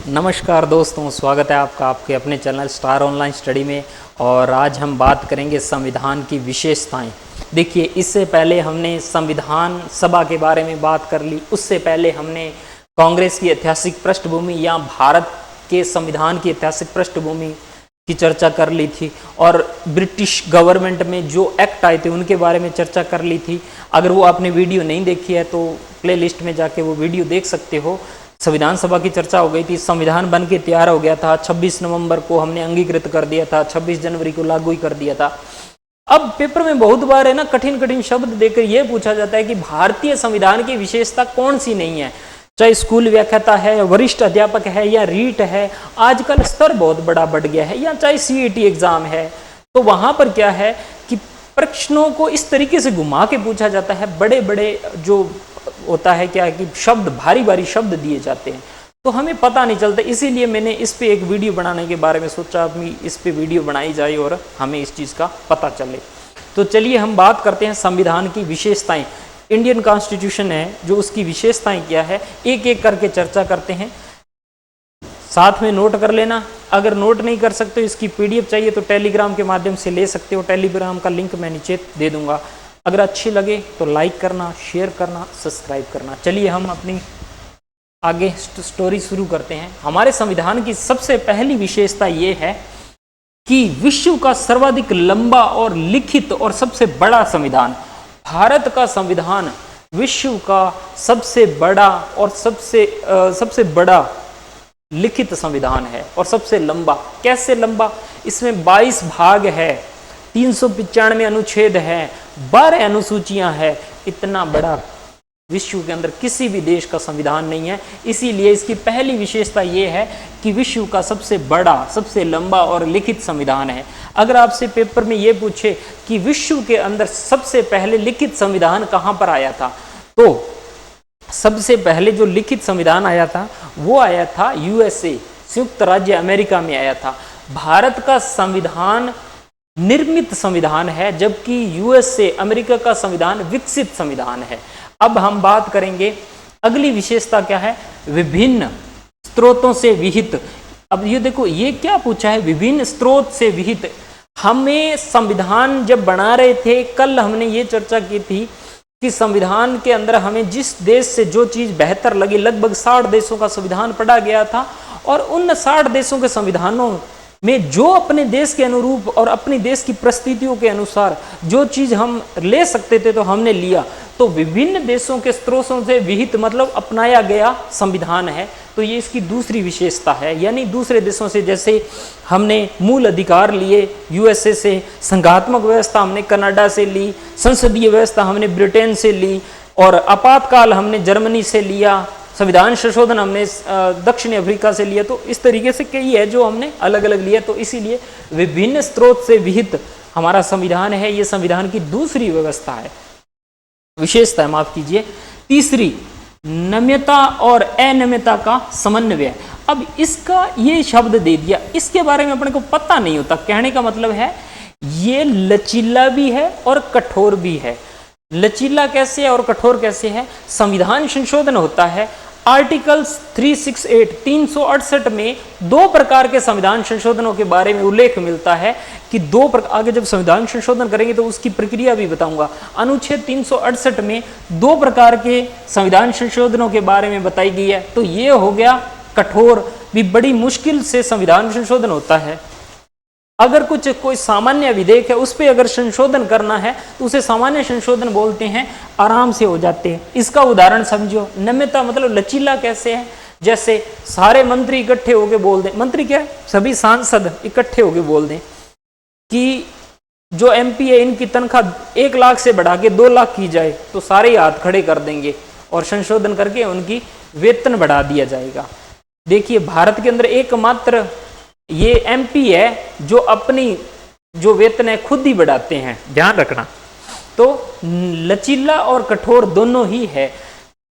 नमस्कार दोस्तों, स्वागत है आपका आपके अपने चैनल स्टार ऑनलाइन स्टडी में। और आज हम बात करेंगे संविधान की विशेषताएं। देखिए, इससे पहले हमने संविधान सभा के बारे में बात कर ली, उससे पहले हमने कांग्रेस की ऐतिहासिक पृष्ठभूमि या भारत के संविधान की ऐतिहासिक पृष्ठभूमि की चर्चा कर ली थी, और ब्रिटिश गवर्नमेंट में जो एक्ट आए थे उनके बारे में चर्चा कर ली थी। अगर वो आपने वीडियो नहीं देखी है तो प्लेलिस्ट में जाके वो वीडियो देख सकते हो। संविधान सभा की चर्चा हो गई थी, संविधान बन के तैयार हो गया था, 26 नवंबर को हमने अंगीकृत कर दिया था, 26 जनवरी को लागू ही कर दिया था। अब पेपर में बहुत बार है ना कठिन कठिन शब्द देकर यह पूछा जाता है कि भारतीय संविधान की विशेषता कौन सी नहीं है, चाहे स्कूल व्याख्याता है, वरिष्ठ अध्यापक है या रीट है। आजकल स्तर बहुत बड़ा बढ़ गया है, या चाहे सीईटी एग्जाम है, तो वहां पर क्या है कि प्रश्नों को इस तरीके से घुमा के पूछा जाता है, बड़े बड़े जो होता है क्या कि शब्द भारी भारी शब्द दिए जाते हैं, तो हमें पता नहीं चलता। इसीलिए मैंने इस पे एक वीडियो बनाने के बारे में सोचा, अपनी इस पे वीडियो बनाई जाए और हमें इस चीज़ का पता चले। तो चलिए हम बात करते हैं संविधान की विशेषताएं। इंडियन कॉन्स्टिट्यूशन है जो उसकी विशेषताएं क्या है, एक एक करके चर्चा करते हैं। साथ में नोट कर लेना, अगर नोट नहीं कर सकते इसकी पीडीएफ चाहिए तो टेलीग्राम के माध्यम से ले सकते हो, टेलीग्राम का लिंक मैं नीचे दे दूंगा। अगर अच्छी लगे तो लाइक करना, शेयर करना, सब्सक्राइब करना। चलिए हम अपनी आगे स्टोरी शुरू करते हैं। हमारे संविधान की सबसे पहली विशेषता ये है कि विश्व का सर्वाधिक लंबा और लिखित और सबसे बड़ा संविधान। भारत का संविधान विश्व का सबसे बड़ा और सबसे बड़ा लिखित संविधान है और सबसे लंबा। कैसे लंबा? इसमें 22 भाग है, 395 अनुच्छेद है, 12 अनुसूचियां हैं। इतना बड़ा विश्व के अंदर किसी भी देश का संविधान नहीं है। इसीलिए इसकी पहली विशेषता यह है कि विश्व का सबसे बड़ा, सबसे लंबा और लिखित संविधान है। अगर आपसे पेपर में यह पूछे कि विश्व के अंदर सबसे पहले लिखित संविधान कहां पर आया था, तो सबसे पहले जो लिखित संविधान आया था वो आया था यूएसए, संयुक्त राज्य अमेरिका में आया था। भारत का संविधान निर्मित संविधान है, जबकि यूएसए अमेरिका का संविधान विकसित संविधान है। अब हम बात करेंगे अगली विशेषता क्या है, विभिन्न स्रोतों से विहित। अब ये देखो, ये क्या पूछा है, विभिन्न स्रोत से विहित। हमें संविधान जब बना रहे थे, कल हमने ये चर्चा की थी कि संविधान के अंदर हमें जिस देश से जो चीज बेहतर लगी, लगभग 60 देशों का संविधान पढ़ा गया था, और उन 60 देशों के संविधानों में जो अपने देश के अनुरूप और अपनी देश की परिस्थितियों के अनुसार जो चीज हम ले सकते थे तो हमने लिया। तो विभिन्न देशों के स्रोतों से विहित मतलब अपनाया गया संविधान है। तो ये इसकी दूसरी विशेषता है, यानी दूसरे देशों से, जैसे हमने मूल अधिकार लिए यूएसए से, संघात्मक व्यवस्था हमने कनाडा से ली, संसदीय व्यवस्था हमने ब्रिटेन से ली, और आपातकाल हमने जर्मनी से लिया, संविधान संशोधन हमने दक्षिण अफ्रीका से लिया। तो इस तरीके से कई है जो हमने अलग अलग लिया। तो इसीलिए विभिन्न स्रोत से विहित हमारा संविधान है। ये संविधान की दूसरी व्यवस्था है, विशेषता है, माफ कीजिए। तीसरी, नम्यता और अनम्यता का समन्वय। अब इसका ये शब्द दे दिया, इसके बारे में अपने को पता नहीं होता। कहने का मतलब है ये लचीला भी है और कठोर भी है। लचीला कैसे है और कठोर कैसे है? संविधान संशोधन होता है, आर्टिकल 368 368 में 2 प्रकार के संविधान संशोधनों के बारे में उल्लेख मिलता है कि 2 प्रकार। आगे जब संविधान संशोधन करेंगे तो उसकी प्रक्रिया भी बताऊंगा। अनुच्छेद 368 में 2 प्रकार के संविधान संशोधनों के बारे में बताई गई है। तो ये हो गया कठोर, भी बड़ी मुश्किल से संविधान संशोधन होता है। अगर कोई सामान्य विधेयक है उस पर अगर संशोधन करना है तो उसे सामान्य संशोधन बोलते हैं, आराम से हो जाते हैं। इसका उदाहरण समझो। नम्यता मतलब लचीला कैसे है? जैसे सारे मंत्री इकट्ठे होके बोल दें, मंत्री क्या है, सभी सांसद इकट्ठे होके बोल दें कि जो एमपी है इनकी तनख्वाह 1 लाख से बढ़ा के 2 लाख की जाए, तो सारे हाथ खड़े कर देंगे और संशोधन करके उनकी वेतन बढ़ा दिया जाएगा। देखिए, भारत के अंदर एकमात्र ये एमपी है जो अपनी जो वेतन है खुद ही बढ़ाते हैं, ध्यान रखना। तो लचीला और कठोर दोनों ही है।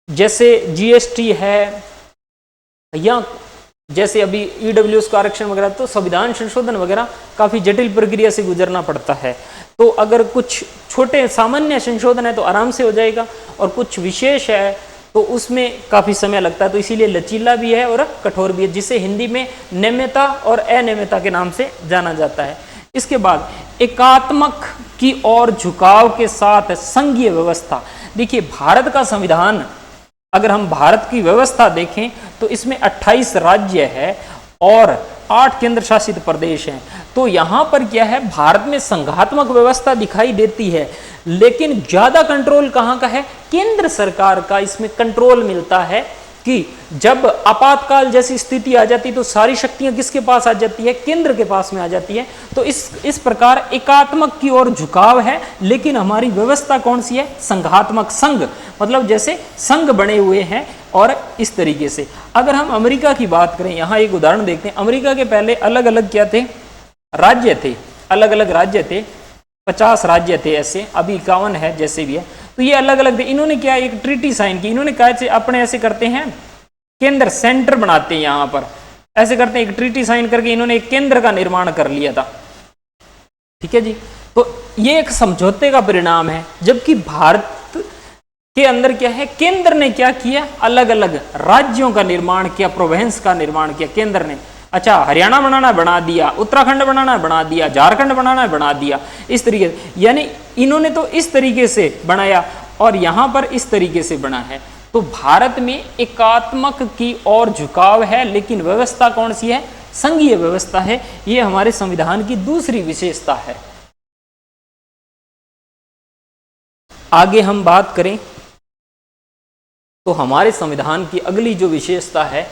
जैसे जीएसटी है, या जैसे अभी ईडब्ल्यूएस का आरक्षण वगैरह, तो संविधान संशोधन वगैरह काफी जटिल प्रक्रिया से गुजरना पड़ता है। तो अगर कुछ छोटे सामान्य संशोधन है तो आराम से हो जाएगा, और कुछ विशेष है तो उसमें काफ़ी समय लगता है, तो इसीलिए लचीला भी है और कठोर भी है, जिसे हिंदी में नम्यता और अनम्यता के नाम से जाना जाता है। इसके बाद एकात्मक की ओर झुकाव के साथ संघीय व्यवस्था। देखिए भारत का संविधान, अगर हम भारत की व्यवस्था देखें तो इसमें 28 राज्य है और 8 केंद्र शासित प्रदेश हैं। तो यहाँ पर क्या है, भारत में संघात्मक व्यवस्था दिखाई देती है, लेकिन ज्यादा कंट्रोल कहाँ का है, केंद्र सरकार का इसमें कंट्रोल मिलता है कि जब आपातकाल जैसी स्थिति आ जाती है तो सारी शक्तियां किसके पास आ जाती है, केंद्र के पास में आ जाती है। तो इस प्रकार एकात्मक की ओर झुकाव है, लेकिन हमारी व्यवस्था कौन सी है, संघात्मक, संघ मतलब जैसे संघ बने हुए हैं। और इस तरीके से अगर हम अमेरिका की बात करें, यहां एक उदाहरण देखते हैं। अमेरिका के पहले अलग अलग क्या थे, राज्य थे, अलग अलग राज्य थे, 50 राज्य थे ऐसे, अभी 51 है जैसे भी है। तो ये अलग अलग थे। इन्होंने क्या, एक ट्रीटी साइन की, इन्होंने कहा अपने ऐसे करते हैं, केंद्र सेंटर बनाते हैं, यहां पर ऐसे करते हैं, एक ट्रीटी साइन करके इन्होंने एक केंद्र का निर्माण कर लिया था। ठीक है जी, तो ये एक समझौते का परिणाम है। जबकि भारत के अंदर क्या है, केंद्र ने क्या किया, अलग अलग राज्यों का निर्माण किया, प्रोविंस का निर्माण किया केंद्र ने। अच्छा, हरियाणा बनाना बना दिया, उत्तराखंड बनाना बना दिया, झारखंड बनाना बना दिया, इस तरीके से। यानी इन्होंने तो इस तरीके से बनाया और यहां पर इस तरीके से बना है। तो भारत में एकात्मक की ओर झुकाव है, लेकिन व्यवस्था कौन सी है, संघीय व्यवस्था है। यह हमारे संविधान की दूसरी विशेषता है। आगे हम बात करें तो हमारे संविधान की अगली जो विशेषता है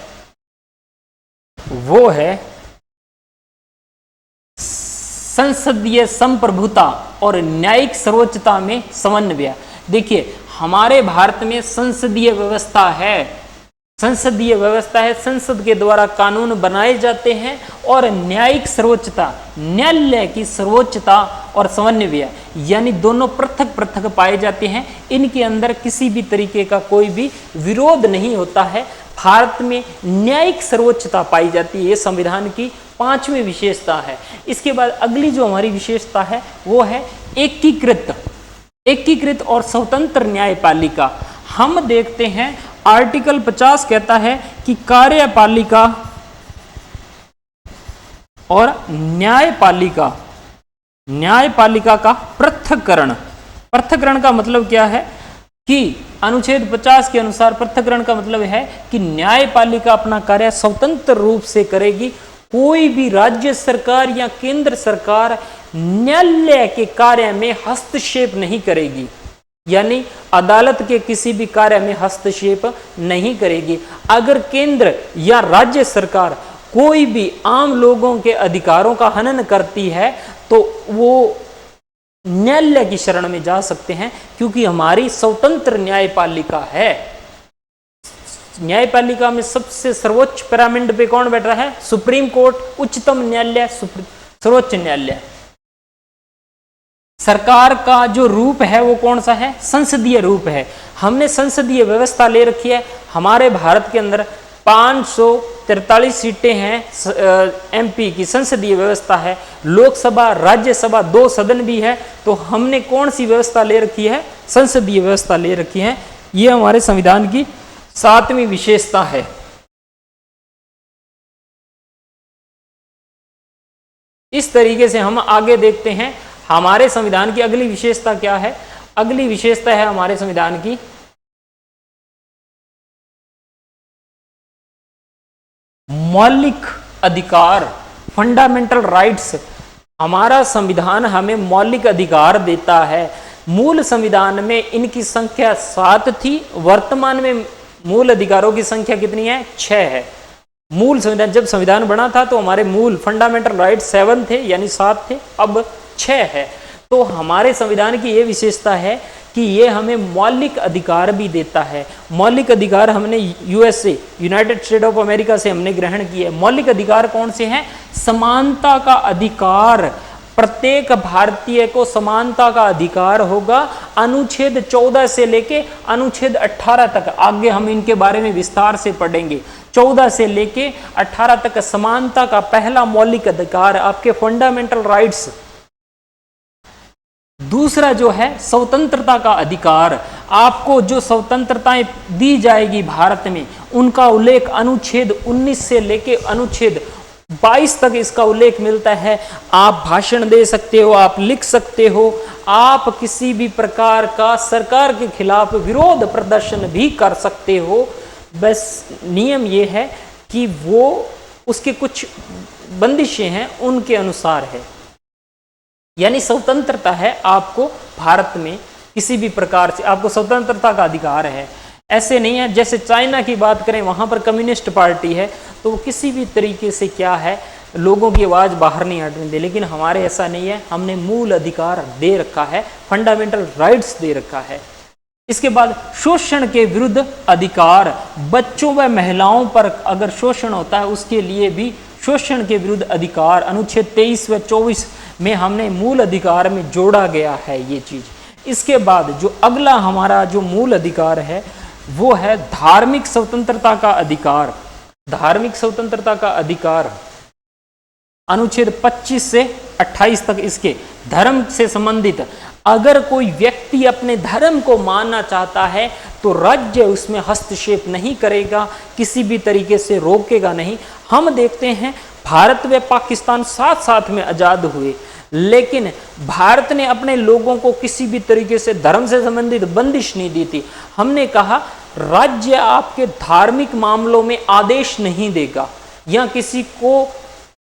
वो है संसदीय संप्रभुता और न्यायिक सर्वोच्चता में समन्वय। देखिए हमारे भारत में संसदीय व्यवस्था है, संसदीय व्यवस्था है, संसद के द्वारा कानून बनाए जाते हैं और न्यायिक सर्वोच्चता, न्यायालय की सर्वोच्चता और समन्वय, यानी दोनों पृथक पृथक पाए जाते हैं। इनके अंदर किसी भी तरीके का कोई भी विरोध नहीं होता है। भारत में न्यायिक सर्वोच्चता पाई जाती है, ये संविधान की 5वीं विशेषता है। इसके बाद अगली जो हमारी विशेषता है वो है एकीकृत और स्वतंत्र न्यायपालिका। हम देखते हैं आर्टिकल 50 कहता है कि कार्यपालिका और न्यायपालिका का पृथक्करण का मतलब क्या है कि अनुच्छेद 50 के अनुसार पृथक्करण का मतलब है कि न्यायपालिका अपना कार्य स्वतंत्र रूप से करेगी। कोई भी राज्य सरकार या केंद्र सरकार न्यायालय के कार्य में हस्तक्षेप नहीं करेगी, यानी अदालत के किसी भी कार्य में हस्तक्षेप नहीं करेगी। अगर केंद्र या राज्य सरकार कोई भी आम लोगों के अधिकारों का हनन करती है तो वो न्यायालय की शरण में जा सकते हैं, क्योंकि हमारी स्वतंत्र न्यायपालिका है। न्यायपालिका में सबसे सर्वोच्च पिरामिड पे कौन बैठ रहा है, सुप्रीम कोर्ट, उच्चतम न्यायालय, सर्वोच्च न्यायालय। सरकार का जो रूप है वो कौन सा है, संसदीय रूप है। हमने संसदीय व्यवस्था ले रखी है। हमारे भारत के अंदर 543 सीटें हैं एमपी की, संसदीय व्यवस्था है। लोकसभा, राज्यसभा, 2 सदन भी है। तो हमने कौन सी व्यवस्था ले रखी है, संसदीय व्यवस्था ले रखी है। ये हमारे संविधान की 7वीं विशेषता है। इस तरीके से हम आगे देखते हैं हमारे संविधान की अगली विशेषता क्या है। अगली विशेषता है हमारे संविधान की मौलिक अधिकार, फंडामेंटल राइट्स। हमारा संविधान हमें मौलिक अधिकार देता है। मूल संविधान में इनकी संख्या 7 थी, वर्तमान में मूल अधिकारों की संख्या कितनी है, 6 है। मूल संविधान, जब संविधान बना था तो हमारे मूल फंडामेंटल राइट्स 7 थे, यानी 7 थे, अब 6 है। तो हमारे संविधान की यह विशेषता है कि ये हमें मौलिक अधिकार भी देता है। मौलिक अधिकार हमने USA, United state of America से हमने ग्रहण किए। मौलिक अधिकार कौन से हैं, समानता का अधिकार, प्रत्येक भारतीय को समानता का अधिकार होगा। अनुच्छेद 14 से लेके अनुच्छेद 18 तक, आगे हम इनके बारे में विस्तार से पढ़ेंगे। 14 से लेके 18 तक समानता का पहला मौलिक अधिकार, आपके फंडामेंटल राइट्स दूसरा जो है स्वतंत्रता का अधिकार, आपको जो स्वतंत्रताएं दी जाएगी भारत में उनका उल्लेख अनुच्छेद 19 से लेके अनुच्छेद 22 तक इसका उल्लेख मिलता है। आप भाषण दे सकते हो, आप लिख सकते हो, आप किसी भी प्रकार का सरकार के खिलाफ विरोध प्रदर्शन भी कर सकते हो। बस नियम ये है कि वो उसके कुछ बंदिशें हैं उनके अनुसार है, यानी स्वतंत्रता है। आपको भारत में किसी भी प्रकार से आपको स्वतंत्रता का अधिकार है। ऐसे नहीं है जैसे चाइना की बात करें, वहां पर कम्युनिस्ट पार्टी है तो वो किसी भी तरीके से क्या है लोगों की आवाज बाहर नहीं हटने दे, लेकिन हमारे ऐसा नहीं है। हमने मूल अधिकार दे रखा है, फंडामेंटल राइट्स दे रखा है। इसके बाद शोषण के विरुद्ध अधिकार, बच्चों व महिलाओं पर अगर शोषण होता है उसके लिए भी शोषण के विरुद्ध अधिकार अनुच्छेद 23 व 24 में हमने मूल अधिकार में जोड़ा गया है ये चीज। इसके बाद जो अगला हमारा जो मूल अधिकार है वो है धार्मिक स्वतंत्रता का अधिकार। धार्मिक स्वतंत्रता का अधिकार अनुच्छेद 25 से 28 तक इसके धर्म से संबंधित, अगर कोई व्यक्ति अपने धर्म को मानना चाहता है तो राज्य उसमें हस्तक्षेप नहीं करेगा, किसी भी तरीके से रोकेगा नहीं। हम देखते हैं भारत व पाकिस्तान साथ साथ में आजाद हुए, लेकिन भारत ने अपने लोगों को किसी भी तरीके से धर्म से संबंधित बंदिश नहीं दी थी। हमने कहा राज्य आपके धार्मिक मामलों में आदेश नहीं देगा या किसी को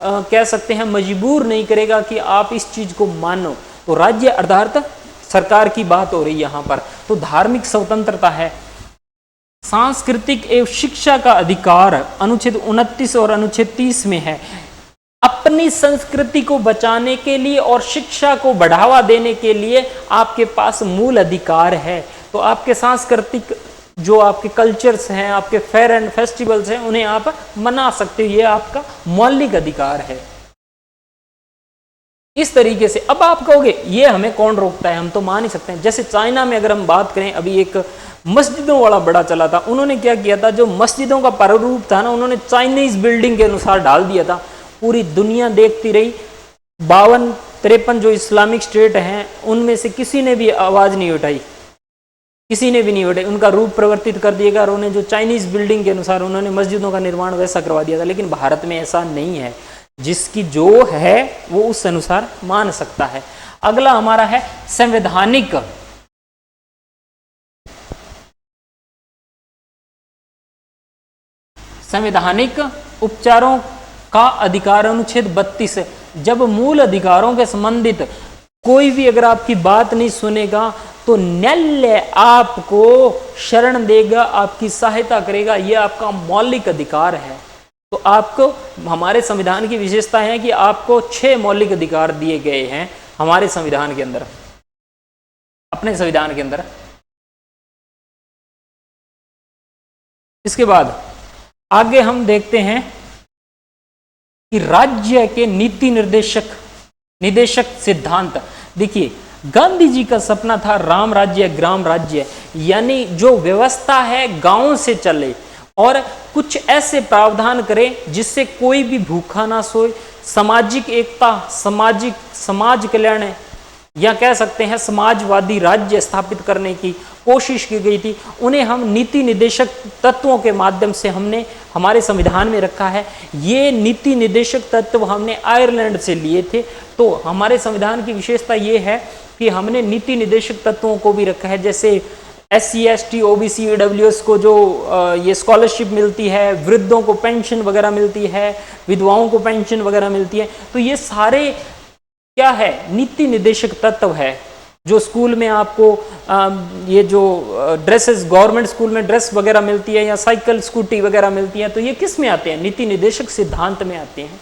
कह सकते हैं मजबूर नहीं करेगा कि आप इस चीज को मानो। तो राज्य अर्थात सरकार की बात हो रही है यहां पर। तो धार्मिक स्वतंत्रता है। सांस्कृतिक एवं शिक्षा का अधिकार अनुच्छेद 29 और अनुच्छेद 30 में है। अपनी संस्कृति को बचाने के लिए और शिक्षा को बढ़ावा देने के लिए आपके पास मूल अधिकार है। तो आपके सांस्कृतिक जो आपके कल्चर्स हैं, आपके फेयर एंड फेस्टिवल्स हैं, उन्हें आप मना सकते हो, ये आपका मौलिक अधिकार है। इस तरीके से अब आप कहोगे ये हमें कौन रोकता है, हम तो मान ही सकते हैं। जैसे चाइना में अगर हम बात करें, अभी एक मस्जिदों वाला बड़ा चला था, उन्होंने क्या किया था, जो मस्जिदों का प्रारूप था ना, उन्होंने चाइनीज बिल्डिंग के अनुसार डाल दिया था। पूरी दुनिया देखती रही। 52-53 जो इस्लामिक स्टेट हैं उनमें से किसी ने भी आवाज नहीं उठाई, किसी ने भी नहीं उठाई, उनका रूप परिवर्तित कर दिएगा और उन्हें जो चाइनीज बिल्डिंग के अनुसार उन्होंने मस्जिदों का निर्माण वैसा करवा दिया था। लेकिन भारत में ऐसा नहीं है, जिसकी जो है वो उस अनुसार मान सकता है। अगला हमारा है संवैधानिक उपचारों का अधिकार अनुच्छेद 32 है। जब मूल अधिकारों के संबंधित कोई भी अगर आपकी बात नहीं सुनेगा तो न्यायालय आपको शरण देगा, आपकी सहायता करेगा, यह आपका मौलिक अधिकार है। तो आपको हमारे संविधान की विशेषता है कि आपको 6 मौलिक अधिकार दिए गए हैं हमारे संविधान के अंदर, अपने संविधान के अंदर। इसके बाद आगे हम देखते हैं कि राज्य के नीति निदेशक सिद्धांत। देखिए गांधी जी का सपना था राम राज्य ग्राम राज्य, यानी जो व्यवस्था है गांव से चले और कुछ ऐसे प्रावधान करें जिससे कोई भी भूखा ना सोए, सामाजिक एकता, समाज कल्याण या कह सकते हैं समाजवादी राज्य स्थापित करने की कोशिश की गई थी। उन्हें हम नीति निदेशक तत्वों के माध्यम से हमने हमारे संविधान में रखा है। ये नीति निदेशक तत्व हमने आयरलैंड से लिए थे। तो हमारे संविधान की विशेषता ये है कि हमने नीति निदेशक तत्वों को भी रखा है। जैसे SC ST OBC EWS को जो ये स्कॉलरशिप मिलती है, वृद्धों को पेंशन वगैरह मिलती है, विधवाओं को पेंशन वगैरह मिलती है, तो ये सारे क्या है, नीति निदेशक तत्व है। जो स्कूल में आपको ये जो ड्रेसेस, गवर्नमेंट स्कूल में ड्रेस वगैरह मिलती है या साइकिल स्कूटी वगैरह मिलती है, तो ये किस में आते हैं, नीति निदेशक सिद्धांत में आते हैं।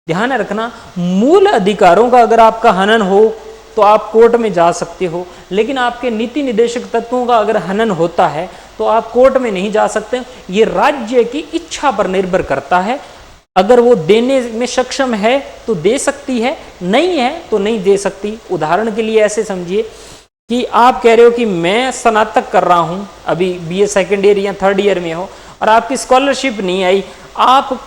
ध्यान रखना, मूल अधिकारों का अगर आपका हनन हो तो आप कोर्ट में जा सकते हो, लेकिन आपके नीति निदेशक तत्वों का अगर हनन होता है तो आप कोर्ट में नहीं जा सकते। ये राज्य की इच्छा पर निर्भर करता है। अगर वो देने में सक्षम है तो दे सकती है, नहीं है तो नहीं दे सकती। उदाहरण के लिए ऐसे समझिए कि आप कह रहे हो कि मैं स्नातक कर रहा हूं, अभी BA सेकेंड ईयर या थर्ड ईयर में हो और आपकी स्कॉलरशिप नहीं आई, आप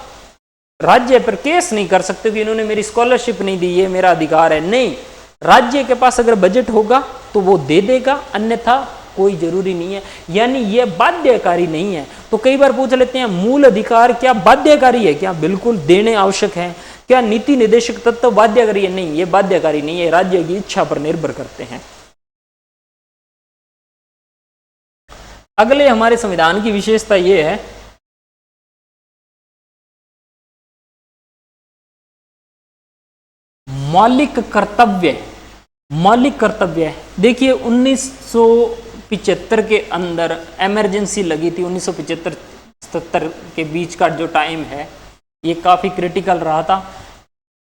राज्य पर केस नहीं कर सकते कि इन्होंने मेरी स्कॉलरशिप नहीं दी, ये मेरा अधिकार है। नहीं, राज्य के पास अगर बजट होगा तो वो दे देगा, अन्यथा कोई जरूरी नहीं है, यानी ये बाध्यकारी नहीं है। तो कई बार पूछ लेते हैं मूल अधिकार क्या बाध्यकारी है क्या? बिल्कुल देने आवश्यक है। क्या नीति निर्देशक तत्व बाध्यकारी है? नहीं, ये बाध्यकारी नहीं है, राज्य की इच्छा पर निर्भर करते हैं। अगले हमारे संविधान की विशेषता ये है मौलिक कर्तव्य। मौलिक कर्तव्य देखिए 1975 के अंदर इमरजेंसी लगी थी। 1975-77 के बीच का जो टाइम है ये काफ़ी क्रिटिकल रहा था।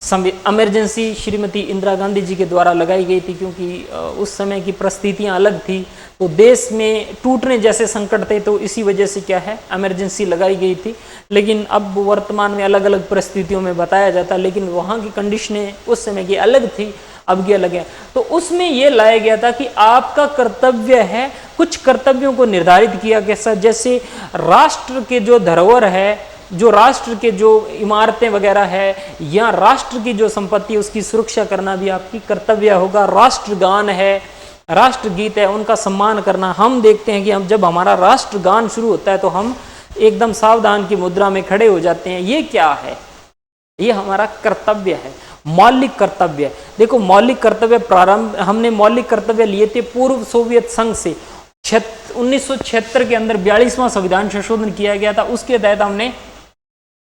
इमरजेंसी श्रीमती इंदिरा गांधी जी के द्वारा लगाई गई थी, क्योंकि उस समय की परिस्थितियां अलग थी, तो देश में टूटने जैसे संकट थे, तो इसी वजह से क्या है इमरजेंसी लगाई गई थी। लेकिन अब वर्तमान में अलग अलग परिस्थितियों में बताया जाता, लेकिन वहाँ की कंडीशनें उस समय की अलग थी, अब की अलग है। तो उसमें यह लाया गया था कि आपका कर्तव्य है, कुछ कर्तव्यों को निर्धारित किया गया, जैसे राष्ट्र के जो धरोहर है, जो राष्ट्र के जो इमारतें वगैरह है, या राष्ट्र की जो संपत्ति है उसकी सुरक्षा करना भी आपकी कर्तव्य होगा। राष्ट्रगान है, राष्ट्रगीत है, उनका सम्मान करना। हम देखते हैं कि हम जब हमारा राष्ट्रगान शुरू होता है तो हम एकदम सावधान की मुद्रा में खड़े हो जाते हैं। ये क्या है? ये हमारा कर्तव्य है, मौलिक कर्तव्य। देखो मौलिक कर्तव्य प्रारंभ हमने मौलिक कर्तव्य लिए थे पूर्व सोवियत संघ से। 1976 के अंदर 42वां संविधान संशोधन किया गया था, उसके तहत हमने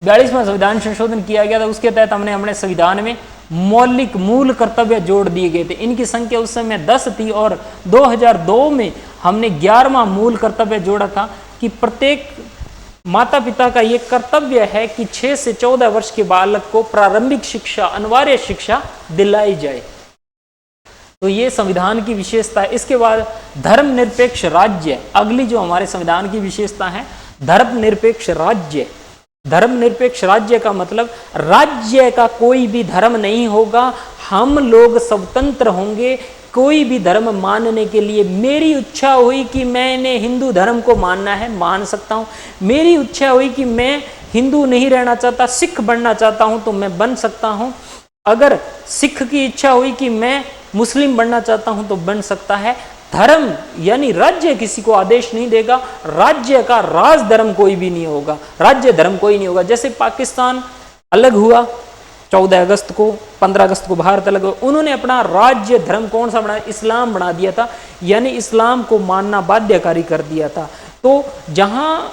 42वां संविधान संशोधन किया गया था, उसके तहत हमने अपने संविधान में मौलिक मूल कर्तव्य जोड़ दिए गए थे। इनकी संख्या उस समय 10 थी और 2002 में हमने 11वां मूल कर्तव्य जोड़ा था कि प्रत्येक माता पिता का ये कर्तव्य है कि 6 से 14 वर्ष के बालक को प्रारंभिक शिक्षा, अनिवार्य शिक्षा दिलाई जाए। तो ये संविधान की विशेषता है। इसके बाद धर्मनिरपेक्ष राज्य, अगली जो हमारे संविधान की विशेषता है धर्मनिरपेक्ष राज्य। धर्मनिरपेक्ष राज्य का मतलब राज्य का कोई भी धर्म नहीं होगा, हम लोग स्वतंत्र होंगे। कोई भी धर्म मानने के लिए मेरी इच्छा हुई कि मैंने हिंदू धर्म को मानना है, मान सकता हूँ। मेरी इच्छा हुई कि मैं हिंदू नहीं रहना चाहता, सिख बनना चाहता हूँ, तो मैं बन सकता हूँ। अगर सिख की इच्छा हुई कि मैं मुस्लिम बनना चाहता हूँ तो बन सकता है। धर्म यानी राज्य किसी को आदेश नहीं देगा, राज्य का राज धर्म कोई भी नहीं होगा, राज्य धर्म कोई नहीं होगा। जैसे पाकिस्तान अलग हुआ 14 अगस्त को, 15 अगस्त को भारत अलग हुआ, उन्होंने अपना राज्य धर्म कौन सा बनाया? इस्लाम बना दिया था, यानी इस्लाम को मानना बाध्यकारी कर दिया था। तो जहां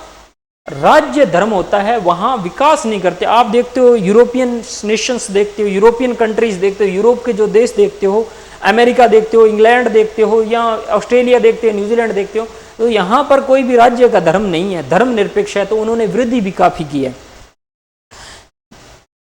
राज्य धर्म होता है वहां विकास नहीं करते। आप देखते हो यूरोपियन नेशंस देखते हो, यूरोपियन कंट्रीज देखते हो, यूरोप के जो देश देखते हो, अमेरिका देखते हो, इंग्लैंड देखते हो, या ऑस्ट्रेलिया देखते हो, न्यूजीलैंड देखते हो, तो यहाँ पर कोई भी राज्य का धर्म नहीं है, धर्म निरपेक्ष है। तो उन्होंने वृद्धि भी काफी की है।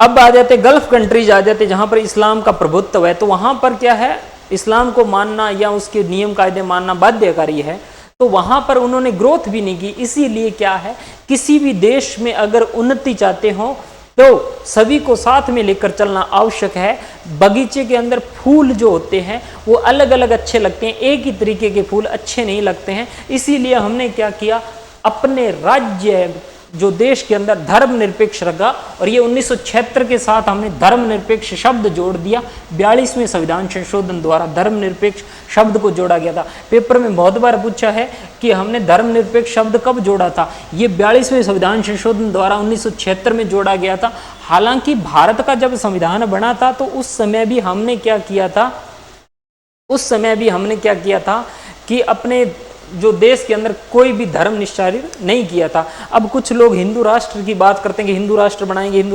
अब आ जाते गल्फ कंट्रीज आ जाते जहां पर इस्लाम का प्रभुत्व है, तो वहां पर क्या है, इस्लाम को मानना या उसके नियम कायदे मानना बाध्यकारी है। तो वहां पर उन्होंने ग्रोथ भी नहीं की। इसीलिए क्या है, किसी भी देश में अगर उन्नति चाहते हो तो सभी को साथ में लेकर चलना आवश्यक है। बगीचे के अंदर फूल जो होते हैं वो अलग अलग अच्छे लगते हैं, एक ही तरीके के फूल अच्छे नहीं लगते हैं। इसीलिए हमने क्या किया, अपने राज्य जो देश के अंदर धर्मनिरपेक्ष रखा, और ये 1976 के साथ हमने धर्मनिरपेक्ष शब्द जोड़ दिया। 42वें संविधान संशोधन द्वारा धर्मनिरपेक्ष शब्द को जोड़ा गया था। पेपर में बहुत बार पूछा है कि हमने धर्मनिरपेक्ष शब्द कब जोड़ा था। ये 42वें संविधान संशोधन द्वारा 1976 में जोड़ा गया था। हालांकि भारत का जब संविधान बना था तो उस समय भी हमने क्या किया था, कि अपने जो देश के अंदर कोई भी धर्म निश्चारित नहीं किया था। अब कुछ लोग हिंदू राष्ट्र की बात करते हैं कि हिंदू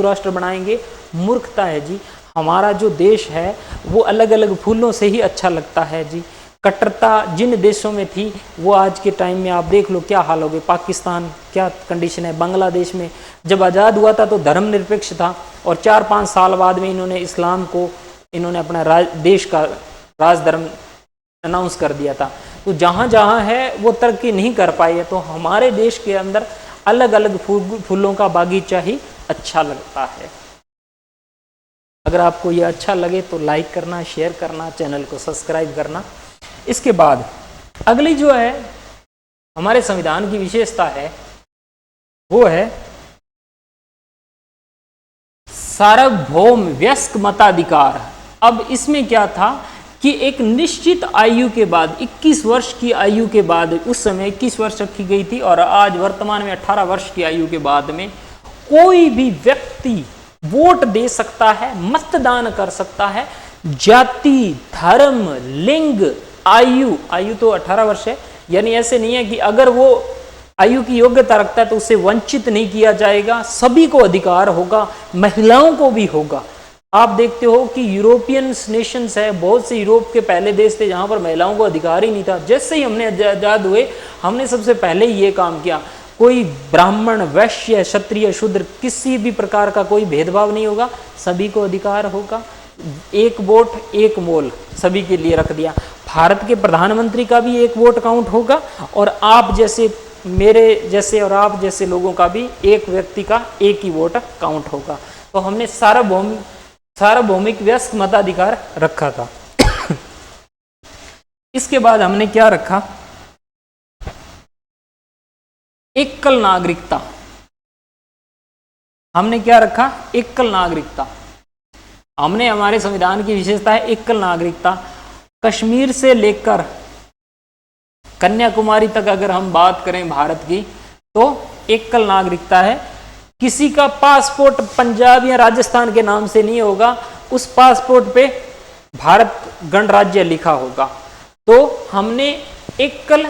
राष्ट्र बनाएंगे। मूर्खता है जी। हमारा जो देश है वो अलग अलग फूलों से ही अच्छा लगता है जी। कट्टरता जिन देशों में थी वो आज के टाइम में आप देख लो क्या हाल हो गए। पाकिस्तान क्या कंडीशन है, बांग्लादेश में जब आज़ाद हुआ था तो धर्मनिरपेक्ष था, और 4-5 साल बाद में इन्होंने इस्लाम को अपना देश का राजधर्म अनाउंस कर दिया था। तो जहाँ जहाँ है वो तरक्की नहीं कर पाई है। तो हमारे देश के अंदर अलग अलग फूलों का बागीचा ही अच्छा लगता है। अगर आपको ये अच्छा लगे तो लाइक करना, शेयर करना, चैनल को सब्सक्राइब करना। इसके बाद अगली जो है हमारे संविधान की विशेषता है वो है सार्वभौम वयस्क मताधिकार। अब इसमें क्या था कि एक निश्चित आयु के बाद 21 वर्ष की आयु के बाद, उस समय 21 वर्ष रखी गई थी और आज वर्तमान में 18 वर्ष की आयु के बाद में कोई भी व्यक्ति वोट दे सकता है, मतदान कर सकता है। जाति, धर्म, लिंग, आयु तो 18 वर्ष है, यानी ऐसे नहीं है कि अगर वो आयु की योग्यता रखता है तो उसे वंचित नहीं किया जाएगा, सभी को अधिकार होगा, महिलाओं को भी होगा। आप देखते हो कि यूरोपियन नेशंस है, बहुत से यूरोप के पहले देश थे जहां पर महिलाओं को अधिकार ही नहीं था। जैसे ही हमने आजाद हुए, हमने सबसे पहले ही ये काम किया, कोई ब्राह्मण, वैश्य, क्षत्रिय, शूद्र, किसी भी प्रकार का कोई भेदभाव नहीं होगा, सभी को अधिकार होगा, एक वोट एक मोल सभी के लिए रख दिया। भारत के प्रधानमंत्री का भी एक वोट काउंट होगा और आप जैसे, मेरे जैसे और आप जैसे लोगों का भी एक व्यक्ति का एक ही वोट काउंट होगा। तो हमने सार्वभौमिक वयस्क मताधिकार रखा था। इसके बाद हमने क्या रखा? एकल नागरिकता। हमने क्या रखा? एकल नागरिकता। हमने, हमारे संविधान की विशेषता है एकल नागरिकता। कश्मीर से लेकर कन्याकुमारी तक अगर हम बात करें भारत की, तो एकल नागरिकता है। किसी का पासपोर्ट पंजाब या राजस्थान के नाम से नहीं होगा, उस पासपोर्ट पे भारत गणराज्य लिखा होगा। तो हमने एकल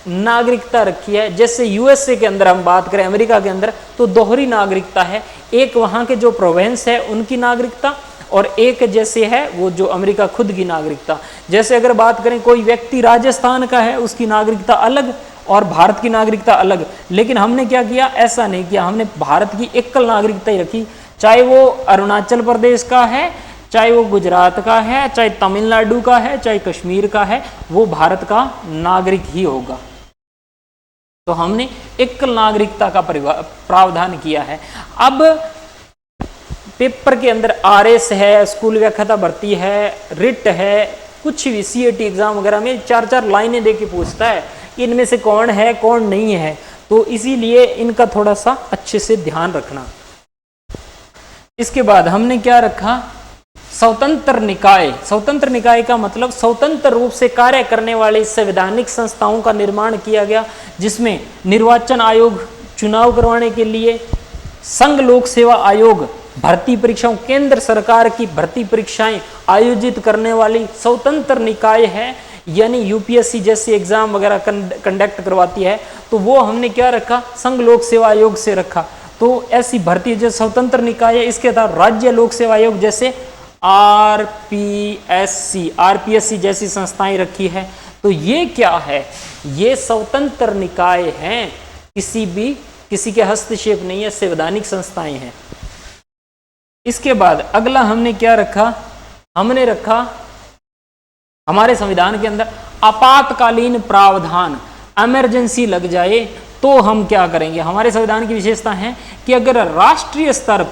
नागरिकता रखी है। जैसे यूएसए के अंदर हम बात करें, अमेरिका के अंदर, तो दोहरी नागरिकता है। एक वहां के जो प्रोविंस है उनकी नागरिकता, और एक जैसे है वो जो अमेरिका खुद की नागरिकता। जैसे अगर बात करें, कोई व्यक्ति राजस्थान का है, उसकी नागरिकता अलग और भारत की नागरिकता अलग। लेकिन हमने क्या किया? ऐसा नहीं किया, हमने भारत की एकल नागरिकता ही रखी। चाहे वो अरुणाचल प्रदेश का है, चाहे वो गुजरात का है, चाहे तमिलनाडु का है, चाहे कश्मीर का है, वो भारत का नागरिक ही होगा। तो हमने एकल नागरिकता का प्रावधान किया है। अब पेपर के अंदर आरएस है, स्कूल व्याख्याता भर्ती है, रिट है, कुछ भी सीएटी एग्जाम वगैरह में 4-4 लाइनें दे के पूछता है, इनमें से कौन है कौन नहीं है। तो इसीलिए इनका थोड़ा सा अच्छे से ध्यान रखना। इसके बाद हमने क्या रखा? स्वतंत्र निकाय। स्वतंत्र निकाय का मतलब स्वतंत्र रूप से कार्य करने वाले संवैधानिक संस्थाओं का निर्माण किया गया, जिसमें निर्वाचन आयोग चुनाव करवाने के लिए, संघ लोक सेवा आयोग भर्ती परीक्षाओं, केंद्र सरकार की भर्ती परीक्षाएं आयोजित करने वाली स्वतंत्र निकाय है, यानी यूपीएससी जैसी एग्जाम वगैरह कंडक्ट करवाती है। तो वो हमने क्या रखा? संघ लोक सेवा आयोग से रखा। तो ऐसी भर्ती जो स्वतंत्र निकाय है, इसके तहत राज्य लोक सेवा आयोग जैसे आरपीएससी जैसी संस्थाएं रखी है। तो ये क्या है? ये स्वतंत्र निकाय हैं, किसी के हस्तक्षेप नहीं है, संवैधानिक संस्थाएं हैं। इसके बाद अगला हमने क्या रखा? हमने रखा हमारे संविधान के अंदर आपातकालीन प्रावधान। इमरजेंसी लग जाए तो हम क्या करेंगे? हमारे संविधान की विशेषता है कि अगर राष्ट्रीय स्तर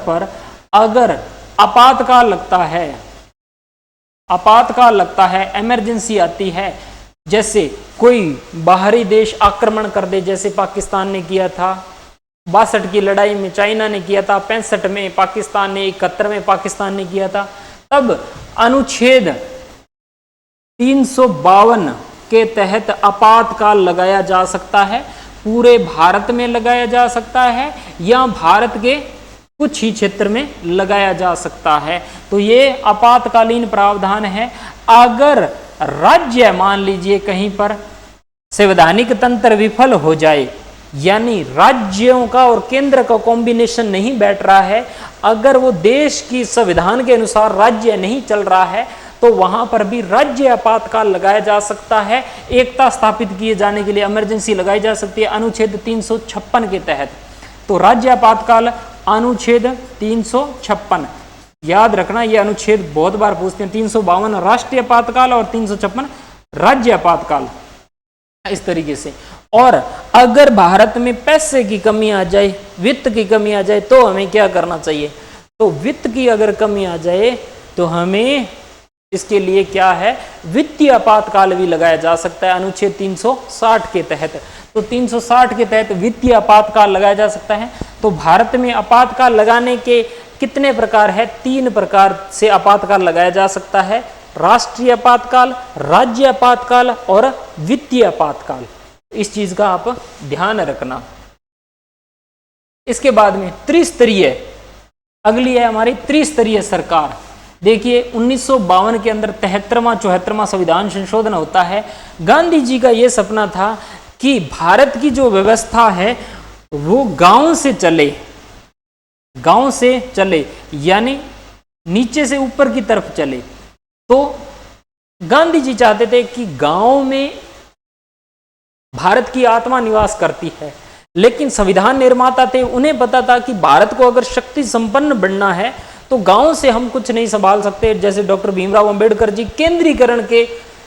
पर अगर आपातकाल लगता है, इमरजेंसी आती है, जैसे कोई बाहरी देश आक्रमण कर दे, जैसे पाकिस्तान ने किया था 62 की लड़ाई में, चाइना ने किया था 65 में पाकिस्तान ने, 71 में पाकिस्तान ने किया था, तब अनुच्छेद 352 के तहत आपातकाल लगाया जा सकता है। पूरे भारत में लगाया जा सकता है या भारत के कुछ ही क्षेत्र में लगाया जा सकता है। तो ये आपातकालीन प्रावधान है। अगर राज्य, मान लीजिए कहीं पर संवैधानिक तंत्र विफल हो जाए, यानी राज्यों का और केंद्र का कॉम्बिनेशन नहीं बैठ रहा है, अगर वो देश की संविधान के अनुसार राज्य नहीं चल रहा है, तो वहां पर भी राज्य आपातकाल लगाया जा सकता है। एकता स्थापित किए जाने के लिए इमरजेंसी लगाई जा सकती है अनुच्छेद 356 के तहत। तो राज्य आपातकाल अनुच्छेद 356, याद रखना, ये अनुच्छेद बहुत बार पूछते हैं। 352 राष्ट्रीय आपातकाल और 356 राज्य आपातकाल, इस तरीके से। और अगर भारत में पैसे की कमी आ जाए, वित्त की कमी आ जाए, तो हमें क्या करना चाहिए? तो वित्त की अगर कमी आ जाए तो हमें इसके लिए क्या है? वित्तीय आपातकाल भी लगाया जा सकता है अनुच्छेद 360 के तहत। तो 360 के तहत वित्तीय आपातकाल लगाया जा सकता है। तो भारत में आपातकाल लगाने के कितने प्रकार है? 3 प्रकार से आपातकाल लगाया जा सकता है, राष्ट्रीय आपातकाल, राज्य आपातकाल और वित्तीय आपातकाल। इस चीज का आप ध्यान रखना। इसके बाद में त्रिस्तरीय, अगली है हमारी त्रिस्तरीय सरकार। देखिए 1952 के अंदर 73वां 74वां संविधान संशोधन होता है। गांधी जी का यह सपना था कि भारत की जो व्यवस्था है वो गांव से चले, गांव से चले, यानी नीचे से ऊपर की तरफ चले। तो गांधी जी चाहते थे कि गांव में भारत की आत्मा निवास करती है, लेकिन संविधान निर्माता थे, उन्हें पता था कि भारत को अगर शक्ति संपन्न बनना है तो गांव से हम कुछ नहीं संभाल सकते। जैसे डॉक्टर भीमराव अंबेडकर जी केंद्रीकरण के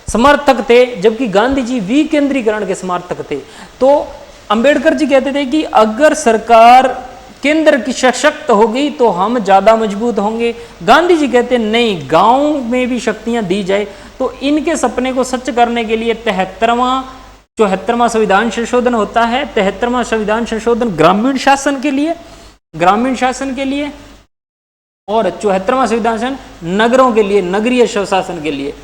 समर्थक थे, जबकि गांधी जी विकेंद्रीकरण के समर्थक थे। तो अंबेडकर जी कहते थे कि अगर सरकार केंद्र की सशक्त होगी तो हम ज्यादा मजबूत होंगे। गांधी जी कहते नहीं, गांव में भी शक्तियां दी जाए। तो इनके सपने को सच करने के लिए 73वां संविधान संशोधन होता है। 73वां संविधान संशोधन ग्रामीण शासन के लिए, ग्रामीण शासन के लिए, और 74वां संविधान नगरों के लिए, नगरीय शासन के लिए,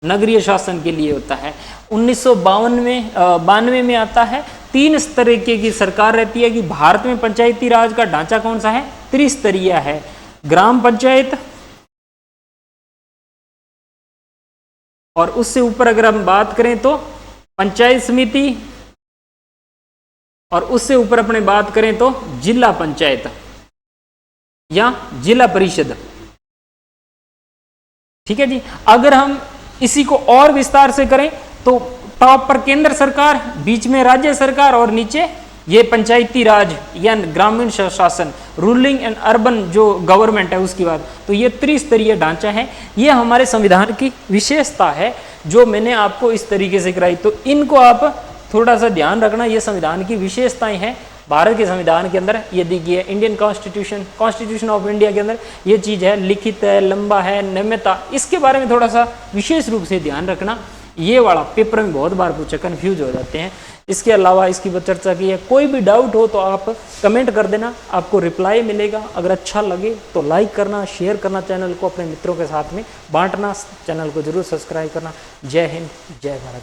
नगरीय शासन के लिए होता है। 1992 में आता है। 3 तरीके की सरकार रहती है कि भारत में पंचायती राज का ढांचा कौन सा है? त्रिस्तरीय है। ग्राम पंचायत, और उससे ऊपर अगर हम बात करें तो पंचायत समिति, और उससे ऊपर अपने बात करें तो जिला पंचायत या जिला परिषद। ठीक है जी। अगर हम इसी को और विस्तार से करें तो टॉप पर केंद्र सरकार, बीच में राज्य सरकार और नीचे ये पंचायती राज या ग्रामीण शासन, रूलिंग एंड अर्बन जो गवर्नमेंट है उसकी बात। तो ये त्रिस्तरीय ढांचा है। ये हमारे संविधान की विशेषता है जो मैंने आपको इस तरीके से कराई। तो इनको आप थोड़ा सा ध्यान रखना, ये संविधान की विशेषताएं हैं। भारत के संविधान के अंदर ये देखिए Indian constitution, constitution of India के अंदर ये चीज़ है, लिखित है, लंबा है, नियमितता, इसके बारे में थोड़ा सा विशेष रूप से ध्यान रखना। ये वाला पेपर में बहुत बार पूछा, कन्फ्यूज हो जाते हैं। इसके अलावा इसकी चर्चा की है। कोई भी डाउट हो तो आप कमेंट कर देना, आपको रिप्लाई मिलेगा। अगर अच्छा लगे तो लाइक करना, शेयर करना, चैनल को अपने मित्रों के साथ में बांटना, चैनल को जरूर सब्सक्राइब करना। जय हिंद, जय भारत।